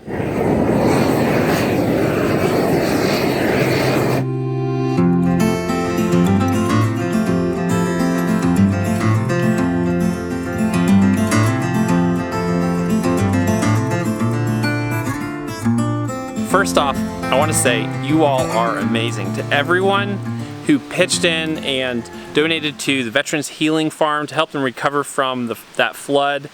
First off, I want to say you all are amazing. To everyone who pitched in and donated to the Veterans Healing Farm to help them recover from that flood,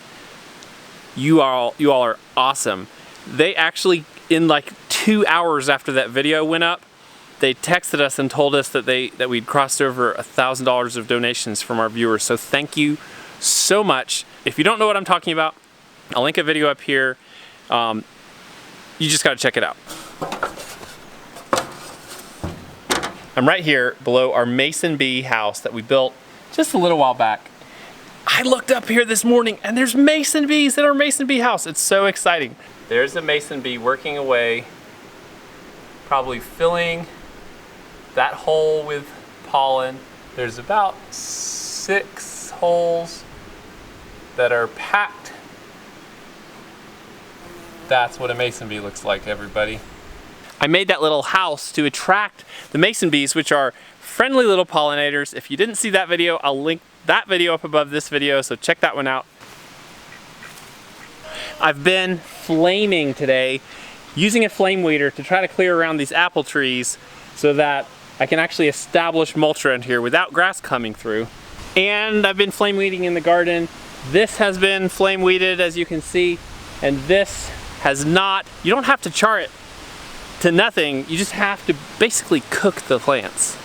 you all are awesome. They actually, in like 2 hours after that video went up, they texted us and told us that we'd crossed over $1,000 of donations from our viewers. So thank you so much. If you don't know what I'm talking about, I'll link a video up here. You just gotta check it out. I'm right here below our mason bee house that we built just a little while back. I looked up here this morning and there's mason bees in our mason bee house. It's so exciting. There's a mason bee working away, probably filling that hole with pollen. There's about 6 holes that are packed. That's what a mason bee looks like, everybody. I made that little house to attract the mason bees, which are friendly little pollinators. If you didn't see that video, I'll link that video up above this video, so check that one out. I've been flaming today, using a flame weeder to try to clear around these apple trees so that I can actually establish mulch around here without grass coming through. And I've been flame weeding in the garden. This has been flame weeded, as you can see, and this has not. You don't have to char it to nothing, you just have to basically cook the plants.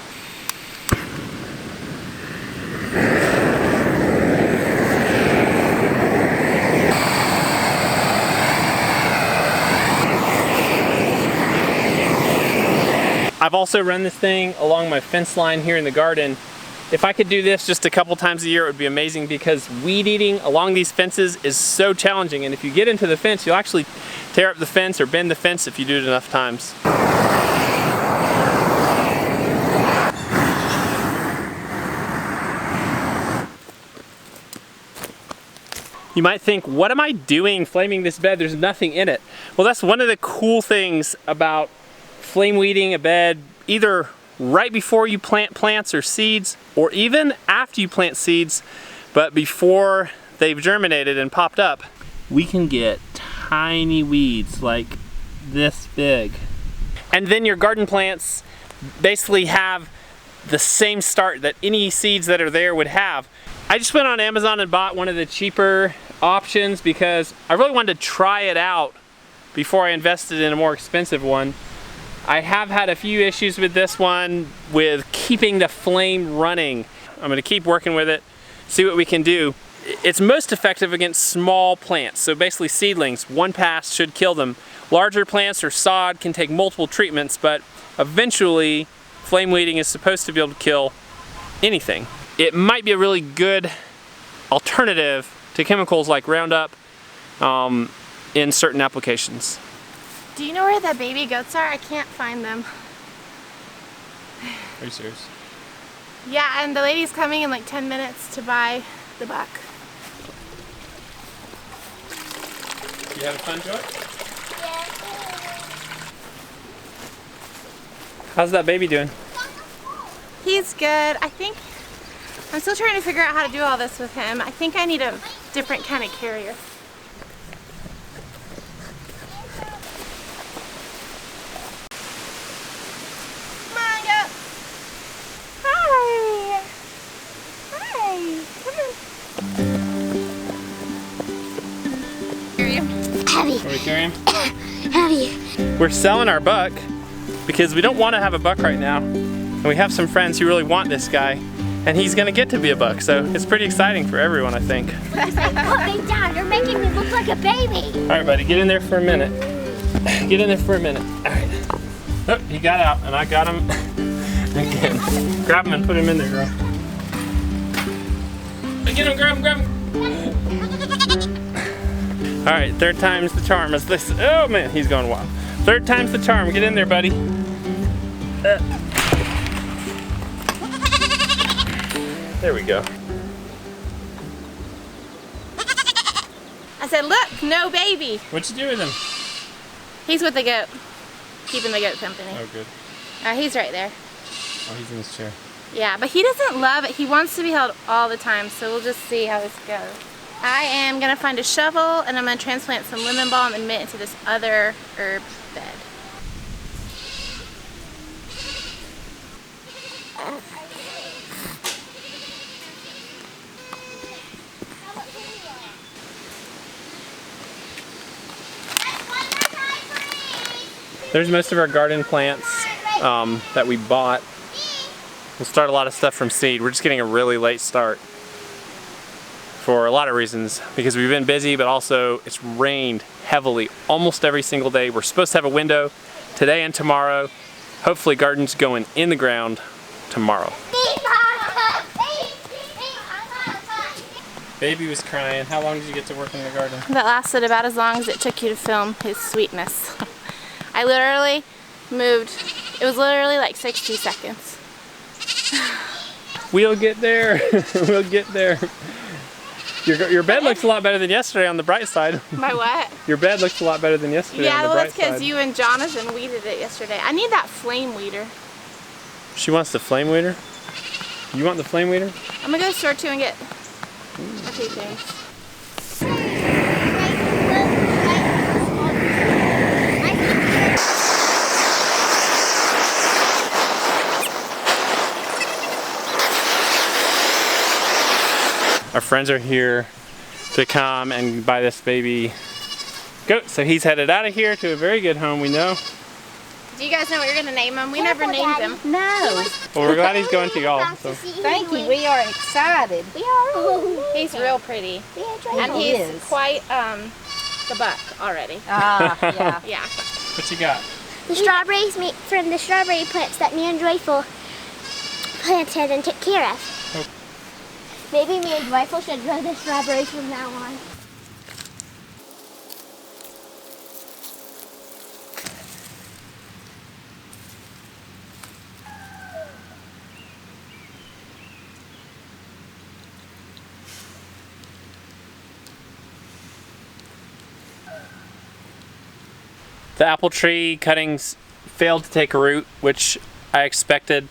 I've also run this thing along my fence line here in the garden. If I could do this just a couple times a year, it would be amazing, because weed eating along these fences is so challenging, and if you get into the fence, you'll actually tear up the fence or bend the fence if you do it enough times. You might think, what am I doing flaming this bed? There's nothing in it. Well, that's one of the cool things about flame weeding a bed, either right before you plant plants or seeds, or even after you plant seeds, but before they've germinated and popped up. We can get tiny weeds like this big. And then your garden plants basically have the same start that any seeds that are there would have. I just went on Amazon and bought one of the cheaper options because I really wanted to try it out before I invested in a more expensive one. I have had a few issues with this one with keeping the flame running. I'm gonna keep working with it, see what we can do. It's most effective against small plants, so basically seedlings. One pass should kill them. Larger plants or sod can take multiple treatments, but eventually flame weeding is supposed to be able to kill anything. It might be a really good alternative to chemicals like Roundup in certain applications. Do you know where the baby goats are? I can't find them. Are you serious? Yeah, and the lady's coming in like 10 minutes to buy the buck. You having fun, Joy? Yeah. How's that baby doing? He's good. I think I'm still trying to figure out how to do all this with him. I think I need a different kind of carrier. Heavy. Are we carrying? Heavy. We're selling our buck because we don't want to have a buck right now. And we have some friends who really want this guy, and he's going to get to be a buck. So it's pretty exciting for everyone, I think. Put me down. You're making me look like a baby. All right, buddy, get in there for a minute. Get in there for a minute. All right. Oh, he got out, and I got him again. Grab him and put him in there, girl. Get him, grab him, grab him. All right, third time's the charm. As this, oh man, he's going wild. Third time's the charm. Get in there, buddy. There we go. I said, look, no baby. What'd you do with him? He's with the goat, keeping the goat company. Oh, good. He's right there. Oh, he's in his chair. Yeah, but he doesn't love it. He wants to be held all the time, so we'll just see how this goes. I am going to find a shovel, and I'm going to transplant some lemon balm and mint into this other herb bed. There's most of our garden plants that we bought. We'll start a lot of stuff from seed. We're just getting a really late start for a lot of reasons, because we've been busy, but also it's rained heavily almost every single day. We're supposed to have a window today and tomorrow. Hopefully garden's going in the ground tomorrow. Baby was crying. How long did you get to work in the garden? That lasted about as long as it took you to film his sweetness. I literally moved, it was literally like 60 seconds. We'll get there. We'll get there. Your bed looks a lot better than yesterday on the bright side. My what? Your bed looks a lot better than yesterday on Yeah, the well, bright that's because side. you and Jonathan weeded it yesterday. I need that flame weeder. She wants the flame weeder? You want the flame weeder? I'm gonna go to the store too and get a few things. Our friends are here to come and buy this baby goat. So he's headed out of here to a very good home, we know. Do you guys know what you're gonna name him? We never named him. No. Well, we're glad he's going to y'all. So. Thank you. We are excited. We are. He's real pretty. And He he's is. quite the buck already. Ah, yeah. Yeah. What you got? The strawberries from the strawberry plants that me and Joyful planted and took care of. Maybe me and Joyful should grow the strawberries from now on. The apple tree cuttings failed to take root, which I expected.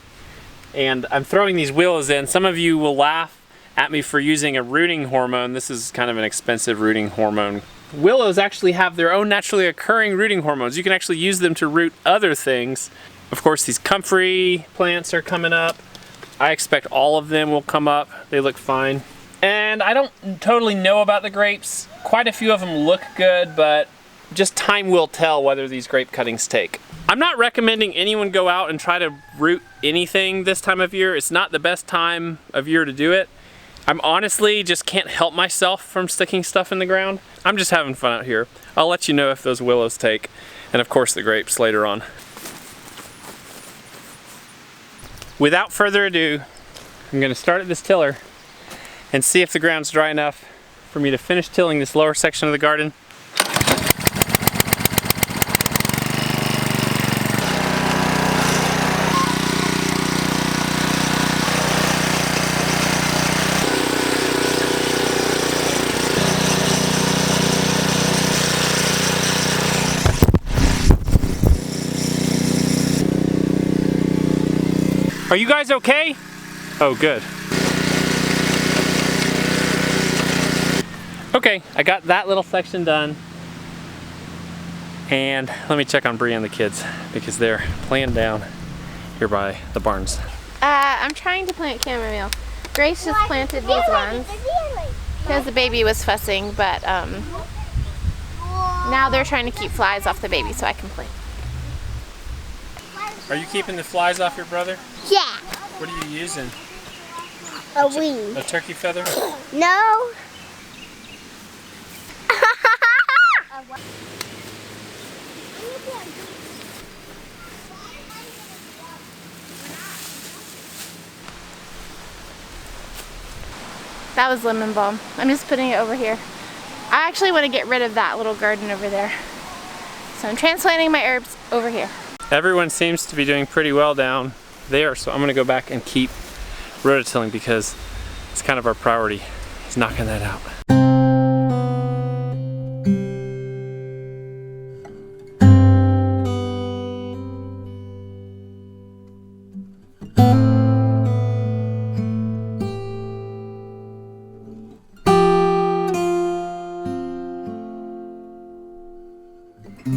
And I'm throwing these willows in. Some of you will laugh at me for using a rooting hormone. This is kind of an expensive rooting hormone. Willows actually have their own naturally occurring rooting hormones. You can actually use them to root other things. Of course, these comfrey plants are coming up. I expect all of them will come up. They look fine. And I don't totally know about the grapes. Quite a few of them look good, but just time will tell whether these grape cuttings take. I'm not recommending anyone go out and try to root anything this time of year. It's not the best time of year to do it. I'm honestly just can't help myself from sticking stuff in the ground. I'm just having fun out here. I'll let you know if those willows take, and of course the grapes later on. Without further ado, I'm gonna start at this tiller and see if the ground's dry enough for me to finish tilling this lower section of the garden. Are you guys okay? Oh, good. Okay, I got that little section done. And let me check on Bree and the kids because they're playing down here by the barns. I'm trying to plant chamomile. Grace just planted these ones because the baby was fussing, but now they're trying to keep flies off the baby so I can plant. Are you keeping the flies off your brother? Yeah. What are you using? A wing. A turkey feather? No. That was lemon balm. I'm just putting it over here. I actually want to get rid of that little garden over there. So I'm transplanting my herbs over here. Everyone seems to be doing pretty well down there, so I'm gonna go back and keep rototilling because it's kind of our priority, is knocking that out. Well,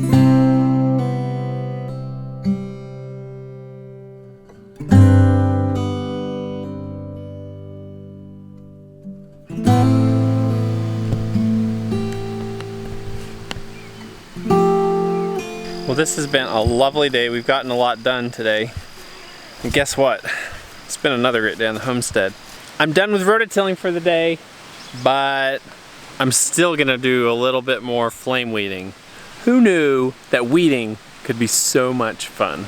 this has been a lovely day. We've gotten a lot done today. And guess what? It's been another great day on the homestead. I'm done with rototilling for the day, but I'm still gonna do a little bit more flame weeding. Who knew that weeding could be so much fun?